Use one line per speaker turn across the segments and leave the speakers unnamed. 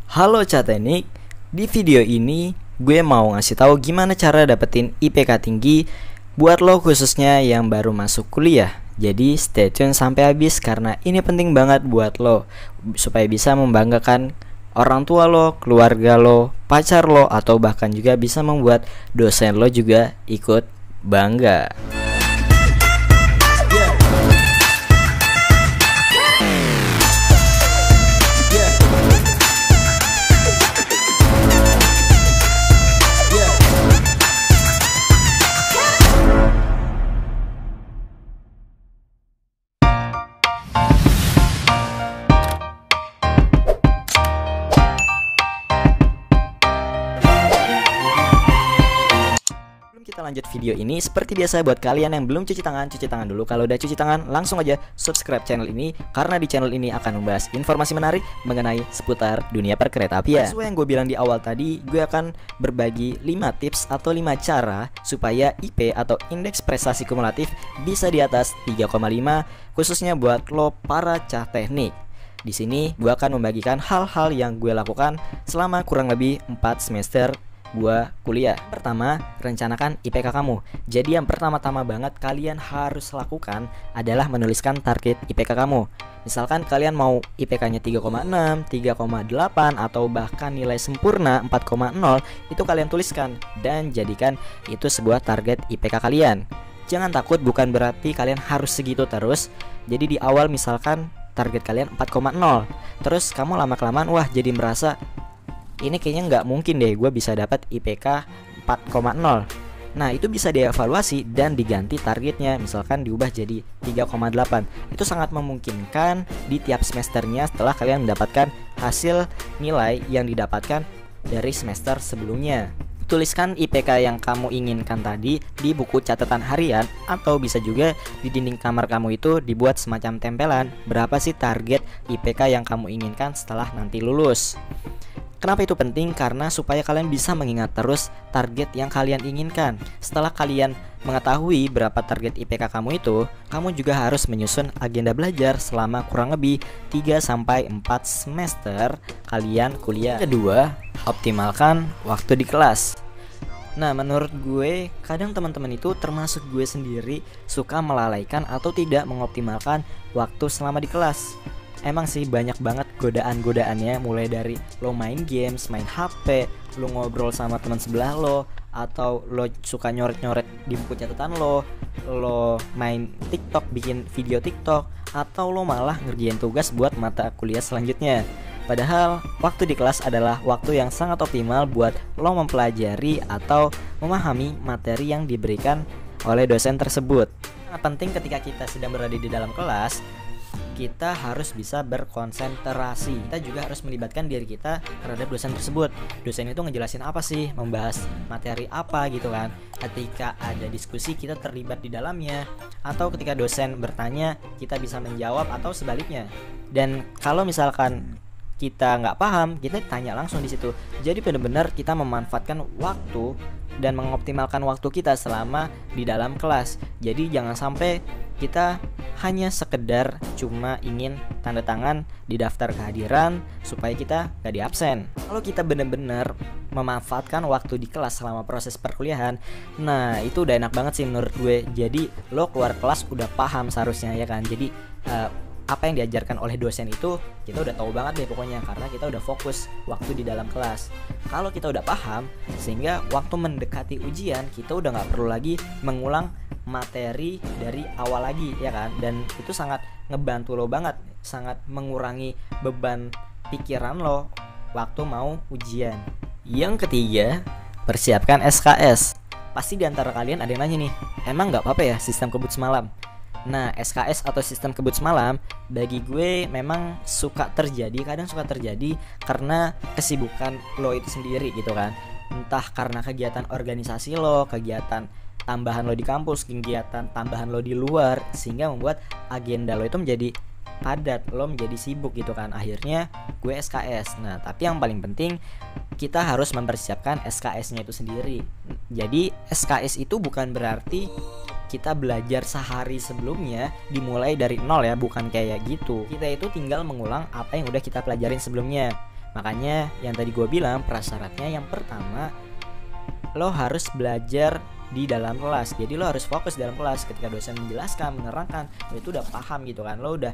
Halo Catenik, di video ini gue mau ngasih tahu gimana cara dapetin IPK tinggi buat lo khususnya yang baru masuk kuliah. Jadi stay tune sampai habis karena ini penting banget buat lo supaya bisa membanggakan orang tua lo, keluarga lo, pacar lo, atau bahkan juga bisa membuat dosen lo juga ikut bangga. Kita lanjut video ini. Seperti biasa buat kalian yang belum cuci tangan dulu. Kalau udah cuci tangan langsung aja subscribe channel ini, karena di channel ini akan membahas informasi menarik mengenai seputar dunia perkeretaapian. Sesuai yang gue bilang di awal tadi, gue akan berbagi 5 tips atau 5 cara supaya IP atau indeks prestasi kumulatif bisa di atas 3,5, khususnya buat lo para cah teknik. Di sini gue akan membagikan hal-hal yang gue lakukan selama kurang lebih 4 semester gua kuliah. Pertama, rencanakan IPK kamu. Jadi yang pertama-tama banget kalian harus lakukan adalah menuliskan target IPK kamu. Misalkan kalian mau IPK-nya 3,6, 3,8 atau bahkan nilai sempurna 4,0, itu kalian tuliskan dan jadikan itu sebuah target IPK kalian. Jangan takut, bukan berarti kalian harus segitu terus. Jadi di awal misalkan target kalian 4,0, terus kamu lama-kelamaan wah jadi merasa ini kayaknya nggak mungkin deh gue bisa dapat IPK 4,0. Nah itu bisa dievaluasi dan diganti targetnya, misalkan diubah jadi 3,8. Itu sangat memungkinkan di tiap semesternya setelah kalian mendapatkan hasil nilai yang didapatkan dari semester sebelumnya. Tuliskan IPK yang kamu inginkan tadi di buku catatan harian, atau bisa juga di dinding kamar kamu itu dibuat semacam tempelan berapa sih target IPK yang kamu inginkan setelah nanti lulus. Kenapa itu penting? Karena supaya kalian bisa mengingat terus target yang kalian inginkan. Setelah kalian mengetahui berapa target IPK kamu itu, kamu juga harus menyusun agenda belajar selama kurang lebih 3-4 semester kalian kuliah. Kedua, optimalkan waktu di kelas. Nah menurut gue, kadang teman-teman itu termasuk gue sendiri suka melalaikan atau tidak mengoptimalkan waktu selama di kelas. Emang sih banyak banget godaan-godaannya, mulai dari lo main games, main HP, lo ngobrol sama teman sebelah lo, atau lo suka nyoret-nyoret di buku catatan lo main TikTok, bikin video TikTok, atau lo malah ngerjain tugas buat mata kuliah selanjutnya. Padahal waktu di kelas adalah waktu yang sangat optimal buat lo mempelajari atau memahami materi yang diberikan oleh dosen tersebut. Sangat penting ketika kita sedang berada di dalam kelas, kita harus bisa berkonsentrasi. Kita juga harus melibatkan diri kita terhadap dosen tersebut. Dosen itu ngejelasin apa sih, membahas materi apa gitu kan. Ketika ada diskusi kita terlibat di dalamnya, atau ketika dosen bertanya kita bisa menjawab, atau sebaliknya. Dan kalau misalkan kita nggak paham, kita tanya langsung di situ. Jadi benar-benar kita memanfaatkan waktu dan mengoptimalkan waktu kita selama di dalam kelas. Jadi jangan sampai kita hanya sekedar cuma ingin tanda tangan di daftar kehadiran supaya kita gak di absen. Kalau kita benar-benar memanfaatkan waktu di kelas selama proses perkuliahan, nah itu udah enak banget sih menurut gue. Jadi lo keluar kelas udah paham seharusnya ya kan. Jadi apa yang diajarkan oleh dosen itu kita udah tahu banget deh pokoknya, karena kita udah fokus waktu di dalam kelas. Kalau kita udah paham, sehingga waktu mendekati ujian kita udah gak perlu lagi mengulang materi dari awal lagi ya kan. Dan itu sangat ngebantu lo banget, sangat mengurangi beban pikiran lo waktu mau ujian. Yang ketiga, persiapkan SKS. Pasti diantara kalian ada yang nanya nih, emang gak apa-apa ya sistem kebut semalam? Nah SKS atau sistem kebut semalam bagi gue memang kadang suka terjadi karena kesibukan lo itu sendiri gitu kan. Entah karena kegiatan organisasi lo, kegiatan tambahan lo di kampus, kegiatan tambahan lo di luar, sehingga membuat agenda lo itu menjadi padat, lo menjadi sibuk gitu kan. Akhirnya gue SKS. Nah tapi yang paling penting kita harus mempersiapkan SKS-nya itu sendiri. Jadi SKS itu bukan berarti kita belajar sehari sebelumnya dimulai dari nol ya, bukan kayak gitu. Kita itu tinggal mengulang apa yang udah kita pelajarin sebelumnya. Makanya yang tadi gue bilang prasyaratnya yang pertama, lo harus belajar di dalam kelas. Jadi lo harus fokus dalam kelas. Ketika dosen menjelaskan, menerangkan, lo itu udah paham gitu kan. Lo udah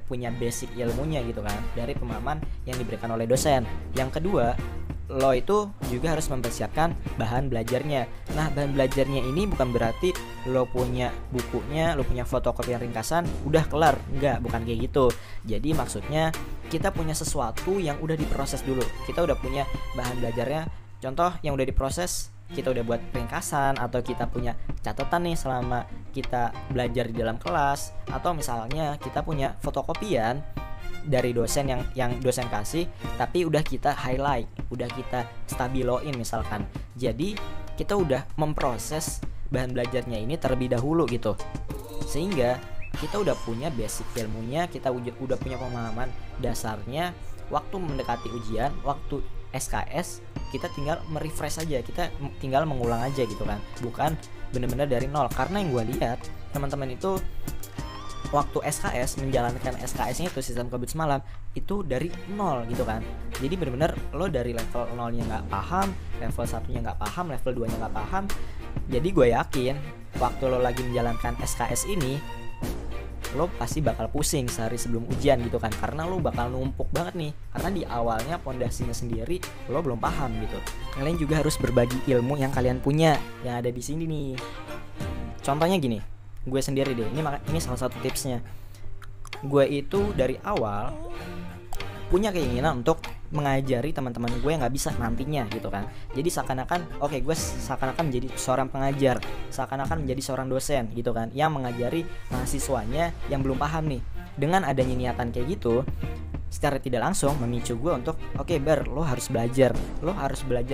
punya basic ilmunya gitu kan dari pemahaman yang diberikan oleh dosen. Yang kedua, lo itu juga harus mempersiapkan bahan belajarnya. Nah, bahan belajarnya ini bukan berarti lo punya bukunya, lo punya fotokopian ringkasan, udah kelar. Enggak, bukan kayak gitu. Jadi maksudnya kita punya sesuatu yang udah diproses dulu. Kita udah punya bahan belajarnya. Contoh yang udah diproses, kita udah buat ringkasan, atau kita punya catatan nih selama kita belajar di dalam kelas, atau misalnya kita punya fotokopian dari dosen yang dosen kasih, tapi udah kita highlight, udah kita stabiloin misalkan. Jadi kita udah memproses bahan belajarnya ini terlebih dahulu gitu, sehingga kita udah punya basic ilmunya, kita udah punya pemahaman dasarnya. Waktu mendekati ujian, waktu SKS, kita tinggal merefresh aja, kita tinggal mengulang aja gitu kan, bukan bener-bener dari nol. Karena yang gue lihat teman-teman itu waktu SKS, menjalankan SKS-nya itu sistem kebut semalam, itu dari nol gitu kan. Jadi bener-bener lo dari level 0-nya gak paham, level 1-nya gak paham, level 2-nya gak paham. Jadi gue yakin waktu lo lagi menjalankan SKS ini, lo pasti bakal pusing sehari sebelum ujian gitu kan, karena lo bakal numpuk banget nih, karena di awalnya pondasinya sendiri lo belum paham gitu. Kalian juga harus berbagi ilmu yang kalian punya yang ada di sini nih. Contohnya gini, gue sendiri deh, ini salah satu tipsnya. Gue itu dari awal punya keinginan untuk mengajari teman-teman gue yang nggak bisa nantinya gitu kan. Jadi seakan-akan gue seakan-akan menjadi seorang pengajar, seakan-akan menjadi seorang dosen gitu kan, yang mengajari mahasiswanya yang belum paham nih. Dengan adanya niatan kayak gitu, secara tidak langsung memicu gue untuk Bar, lo harus belajar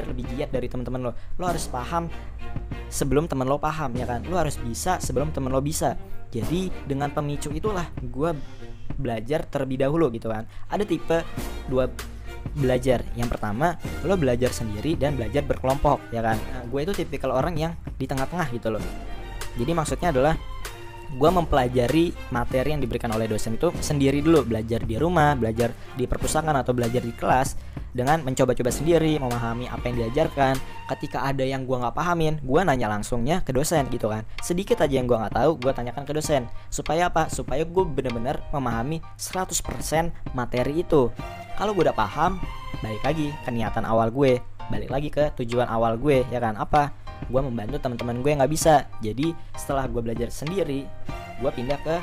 lebih giat dari teman-teman lo harus paham sebelum teman lo paham ya kan, lo harus bisa sebelum teman lo bisa. Jadi dengan pemicu itulah gue belajar terlebih dahulu gitu kan. Ada tipe 2 belajar. Yang pertama, lo belajar sendiri dan belajar berkelompok ya kan. Nah, gue itu tipikal orang yang di tengah-tengah gitu loh. Jadi maksudnya adalah gue mempelajari materi yang diberikan oleh dosen itu sendiri dulu, belajar di rumah, belajar di perpustakaan atau belajar di kelas, dengan mencoba-coba sendiri, memahami apa yang diajarkan. Ketika ada yang gue nggak pahamin, gue nanya langsungnya ke dosen gitu kan. Sedikit aja yang gue nggak tahu, gue tanyakan ke dosen. Supaya apa? Supaya gue benar-benar memahami 100% materi itu. Kalau gue udah paham, balik lagi ke niatan awal gue, balik lagi ke tujuan awal gue ya kan. Apa? Gue membantu teman-teman gue yang nggak bisa. Jadi setelah gue belajar sendiri, gue pindah ke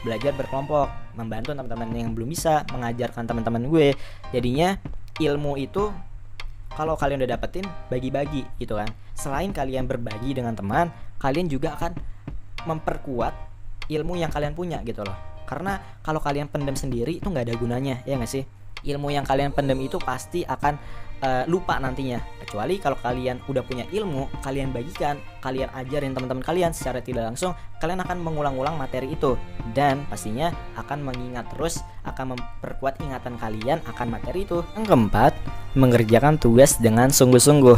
belajar berkelompok, membantu teman-teman yang belum bisa, mengajarkan teman-teman gue. Jadinya ilmu itu kalau kalian udah dapetin, bagi-bagi gitu kan. Selain kalian berbagi dengan teman, kalian juga akan memperkuat ilmu yang kalian punya gitu loh. Karena kalau kalian pendam sendiri itu nggak ada gunanya, ya nggak sih? Ilmu yang kalian pendam itu pasti akan lupa nantinya. Kecuali kalau kalian udah punya ilmu, kalian bagikan, kalian ajarin teman-teman kalian secara tidak langsung, kalian akan mengulang-ulang materi itu, dan pastinya akan mengingat terus, akan memperkuat ingatan kalian akan materi itu. Yang keempat, mengerjakan tugas dengan sungguh-sungguh.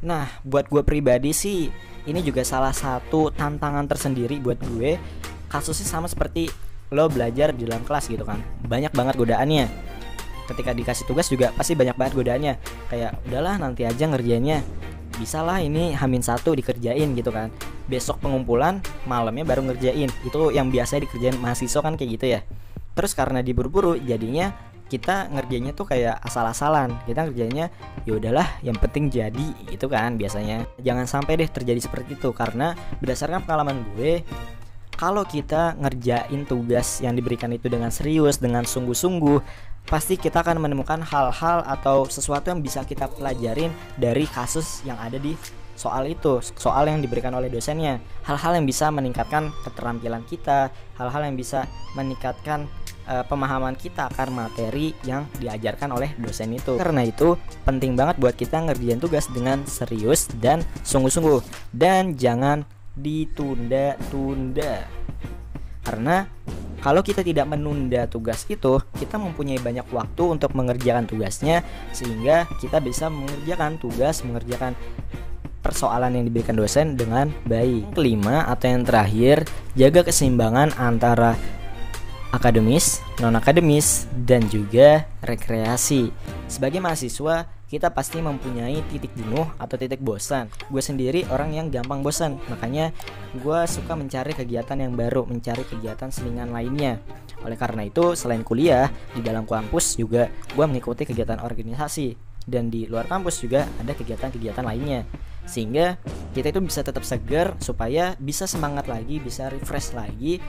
Nah, buat gue pribadi sih, ini juga salah satu tantangan tersendiri buat gue. Kasusnya sama seperti lo belajar di dalam kelas gitu kan, banyak banget godaannya. Ketika dikasih tugas juga pasti banyak banget godaannya. Kayak udahlah nanti aja ngerjainnya, bisalah ini H-1 dikerjain gitu kan. Besok pengumpulan, malamnya baru ngerjain. Itu yang biasa dikerjain mahasiswa kan kayak gitu ya. Terus karena diburu-buru, jadinya kita ngerjainnya tuh kayak asal-asalan. Kita ngerjainnya ya udahlah yang penting jadi gitu kan biasanya. Jangan sampai deh terjadi seperti itu, karena berdasarkan pengalaman gue, kalau kita ngerjain tugas yang diberikan itu dengan serius, dengan sungguh-sungguh, pasti kita akan menemukan hal-hal atau sesuatu yang bisa kita pelajarin dari kasus yang ada di soal itu, soal yang diberikan oleh dosennya. Hal-hal yang bisa meningkatkan keterampilan kita, hal-hal yang bisa meningkatkan pemahaman kita akan materi yang diajarkan oleh dosen itu. Karena itu penting banget buat kita ngerjain tugas dengan serius dan sungguh-sungguh, dan jangan ditunda-tunda. Karena kalau kita tidak menunda tugas itu, kita mempunyai banyak waktu untuk mengerjakan tugasnya, sehingga kita bisa mengerjakan tugas, mengerjakan persoalan yang diberikan dosen dengan baik. Yang kelima atau yang terakhir, jaga keseimbangan antara akademis, non-akademis, dan juga rekreasi. Sebagai mahasiswa, kita pasti mempunyai titik jenuh atau titik bosan. Gue sendiri orang yang gampang bosan, makanya gue suka mencari kegiatan yang baru, mencari kegiatan selingan lainnya. Oleh karena itu, selain kuliah, di dalam kampus juga gue mengikuti kegiatan organisasi, dan di luar kampus juga ada kegiatan-kegiatan lainnya, sehingga kita itu bisa tetap segar, supaya bisa semangat lagi, bisa refresh lagi.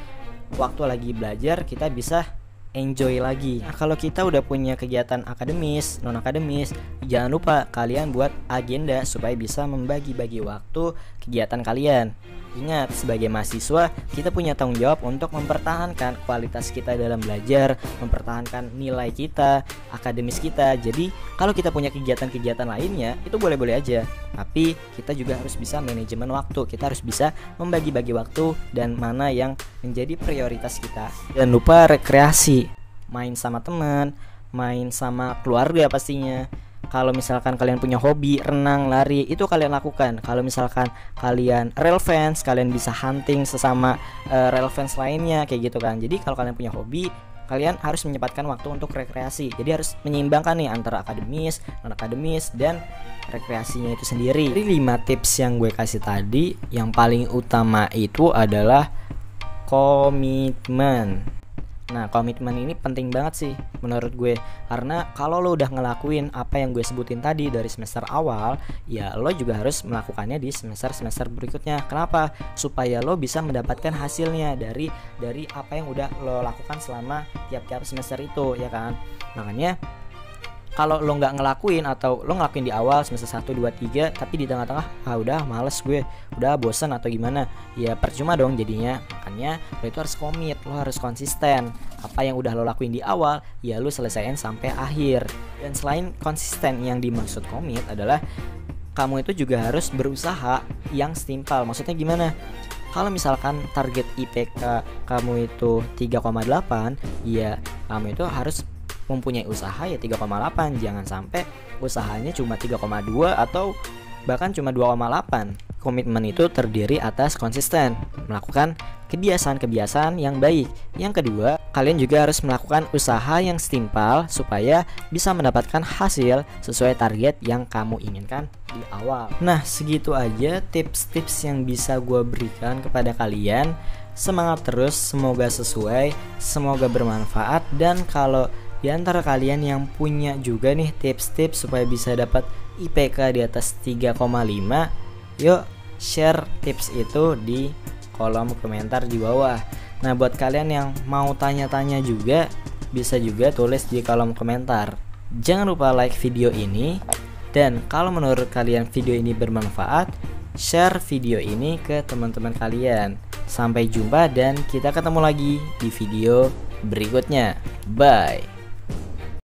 Waktu lagi belajar kita bisa enjoy lagi. Nah, kalau kita udah punya kegiatan akademis, non akademis, jangan lupa kalian buat agenda supaya bisa membagi-bagi waktu kegiatan kalian. Ingat, sebagai mahasiswa kita punya tanggung jawab untuk mempertahankan kualitas kita dalam belajar, mempertahankan nilai kita, akademis kita. Jadi kalau kita punya kegiatan-kegiatan lainnya itu boleh-boleh aja, tapi kita juga harus bisa manajemen waktu. Kita harus bisa membagi-bagi waktu dan mana yang menjadi prioritas kita. Dan lupa rekreasi, main sama teman, main sama keluarga pastinya. Kalau misalkan kalian punya hobi renang, lari, itu kalian lakukan. Kalau misalkan kalian real fans, kalian bisa hunting sesama real fans lainnya, kayak gitu kan. Jadi kalau kalian punya hobi, kalian harus menyempatkan waktu untuk rekreasi. Jadi harus menyeimbangkan nih antara akademis, non akademis, dan rekreasinya itu sendiri. Jadi 5 tips yang gue kasih tadi, yang paling utama itu adalah komitmen. Nah, komitmen ini penting banget sih menurut gue, karena kalau lo udah ngelakuin apa yang gue sebutin tadi dari semester awal, ya lo juga harus melakukannya di semester-semester berikutnya. Kenapa? Supaya lo bisa mendapatkan hasilnya dari apa yang udah lo lakukan selama tiap-tiap semester itu, ya kan? Makanya kalau lo nggak ngelakuin, atau lo ngelakuin di awal semester 1, 2, 3, tapi di tengah-tengah udah males gue, udah bosan atau gimana, ya percuma dong jadinya. Makanya lo itu harus komit, lo harus konsisten. Apa yang udah lo lakuin di awal, ya lo selesaiin sampai akhir. Dan selain konsisten, yang dimaksud komit adalah kamu itu juga harus berusaha yang setimpal. Maksudnya gimana? Kalau misalkan target IPK kamu itu 3,8, ya kamu itu harus mempunyai usaha ya 3,8. Jangan sampai usahanya cuma 3,2 atau bahkan cuma 2,8. Komitmen itu terdiri atas konsisten, melakukan kebiasaan-kebiasaan yang baik. Yang kedua, kalian juga harus melakukan usaha yang setimpal supaya bisa mendapatkan hasil sesuai target yang kamu inginkan di awal. Nah, segitu aja tips-tips yang bisa gue berikan kepada kalian. Semangat terus, semoga sesuai, semoga bermanfaat. Dan kalau di antara kalian yang punya juga nih tips-tips supaya bisa dapat IPK di atas 3,5, yuk share tips itu di kolom komentar di bawah. Nah, buat kalian yang mau tanya-tanya juga, bisa juga tulis di kolom komentar. Jangan lupa like video ini, dan kalau menurut kalian video ini bermanfaat, share video ini ke teman-teman kalian. Sampai jumpa dan kita ketemu lagi di video berikutnya. Bye.